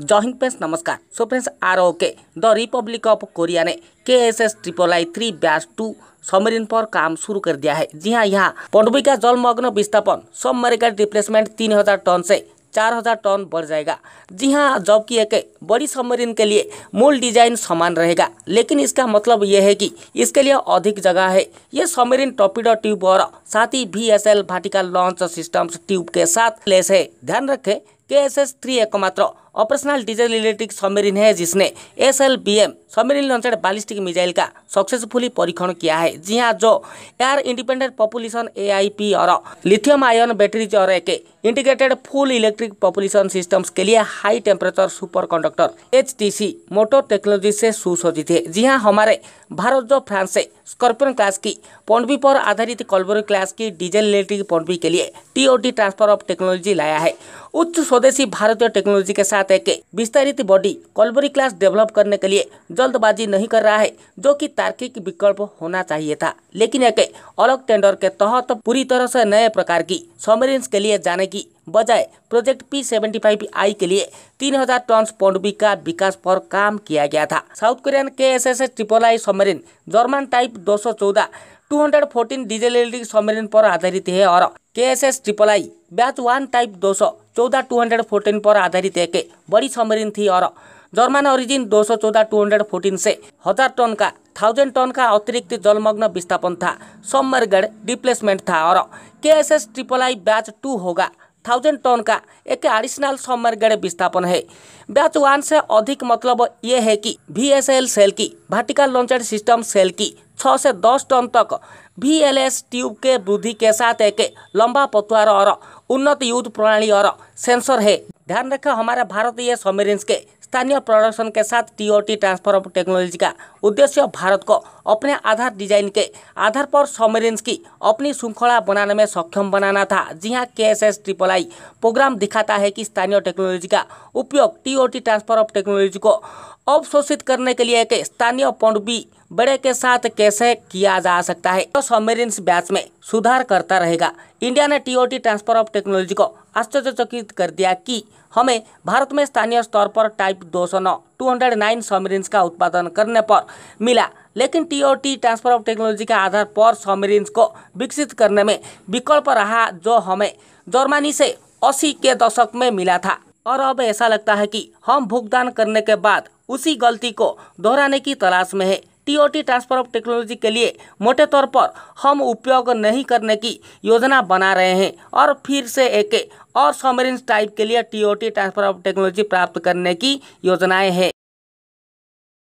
जय हिंद फ्रेंड्स, नमस्कार। So friends, ROK the Republic of Korea ने KSS III बैच 2 सबमरीन पर काम शुरू कर दिया है। जी हाँ, यहाँ पनडुब्बी का जलमग्न विस्थापन सबमरीन का रिप्लेसमेंट 3000 टन से 4000 टन बढ़ जाएगा। जी हाँ, जबकि एक बड़ी सबमरीन के लिए मूल डिजाइन समान रहेगा, लेकिन इसका मतलब यह है कि इसके लिए अधिक जगह है। ये सबमरीन टॉर्पीडो ट्यूब और साथ ही VSL vertical launch systems tube के साथ लेस है। ध्यान रखें, KSS 3 एकमात्र ऑपरेशनल डीजल इलेक्ट्रिक सबमरीन है जिसने SLBM submarine launched ballistic missile का सक्सेसफुली परीक्षण किया है। जी हाँ, जो एयर इंडिपेंडेंट propulsion AIP और लिथियम आयन बैटरीज और एक integrated full electric propulsion systems के लिए high temperature super conductor HTC motor technology से सुसज्जित है। जी हाँ, हमारे भारत जो फ्रांस से स्कॉर्पियन क्लास की पनडुब्बी पर आधारित कॉलबरी क्लास की डीजल इलेक्ट्रिक पनडुब्बी के लिए TOT ट्रांसफर ऑफ टेक्नोलॉजी लाया है। उच्च स्वदेशी भारतीय टेक्नोलॉजी के साथ एक विस्तारित बॉडी कॉलबरी क्लास डेवलप करने के लिए जल्दबाजी नहीं कर रहा है, जो कि तार्किक विकल्प होना चाहिए था, लेकिन एक अलग टेंडर के तहत पूरी तरह से नए प्रकार की सबमरीन्स के लिए जाने की बजाय प्रोजेक्ट P75I के लिए 3000 टन पनडुब्बी का विकास पर काम किया गया था। South Korean KSS III submarine German type 214 214 diesel electric submarine पर आधारित है और KSS III बैच 1 टाइप 214 214 पर आधारित एक बड़ी सबमरीन थी और जर्मन ओरिजिन 214 214 से 1000 टन का अतिरिक्त जलमग्न विस्थापन था। सबमरीन रिप्लेसमेंट था और KSS III बैच 2 होगा 1000 टन का एक एडिशनल सबमरीन विस्थापन है। बैच 1 से अधिक मतलब ये है कि VSL सेल की वर्टिकल लॉन्चेड सिस्टम सेल की 6 से 10 टन तक VLS ट्यूब के वृद्धि के साथ एक लंबा पतवार और उन्नत युद्ध प्रणाली और सेंसर है। ध्यान रखें, हमारे भारतीय सबमरीन्स के स्थानीय प्रोडक्शन के साथ TOT ट्रांसफर ऑफ टेक्नोलॉजी का उद्देश्य भारत को अपने आधार डिजाइन के आधार पर सबमरीन्स की अपनी श्रृंखला बनाने में सक्षम बनाना था। जी हाँ, KSS III प्रोग्राम दिखाता है कि स्थानीय टेक्नोलॉजी का उपयोग TOT ट्रांसफर ऑफ टेक्नोलॉजी को अवशोषित करने के लिए एक स्थानीय पनडुब्बी बड़े के साथ कैसे किया जा सकता है। तो सबमरीन्स बैच में सुधार करता रहेगा। इंडिया ने TOT ट्रांसफर ऑफ टेक्नोलॉजी को आश्चर्यचकित कर दिया कि हमें भारत में स्थानीय स्तर पर टाइप 209 सबमरीन्स का उत्पादन करने पर मिला, लेकिन TOT ट्रांसफर ऑफ टेक्नोलॉजी के आधार पर सबमरीन्स को विकसित करने में विकल्प रहा, जो हमें जर्मनी से 80 के दशक में मिला था। और अब ऐसा लगता है कि हम भुगतान करने के बाद उसी गलती को दोहराने की तलाश में है। TOT ट्रांसफर ऑफ टेक्नोलॉजी के लिए मोटे तौर पर हम उपयोग नहीं करने की योजना बना रहे हैं और फिर से एक और सबमरीन टाइप के लिए TOT ट्रांसफर ऑफ टेक्नोलॉजी प्राप्त करने की योजनाएं हैं।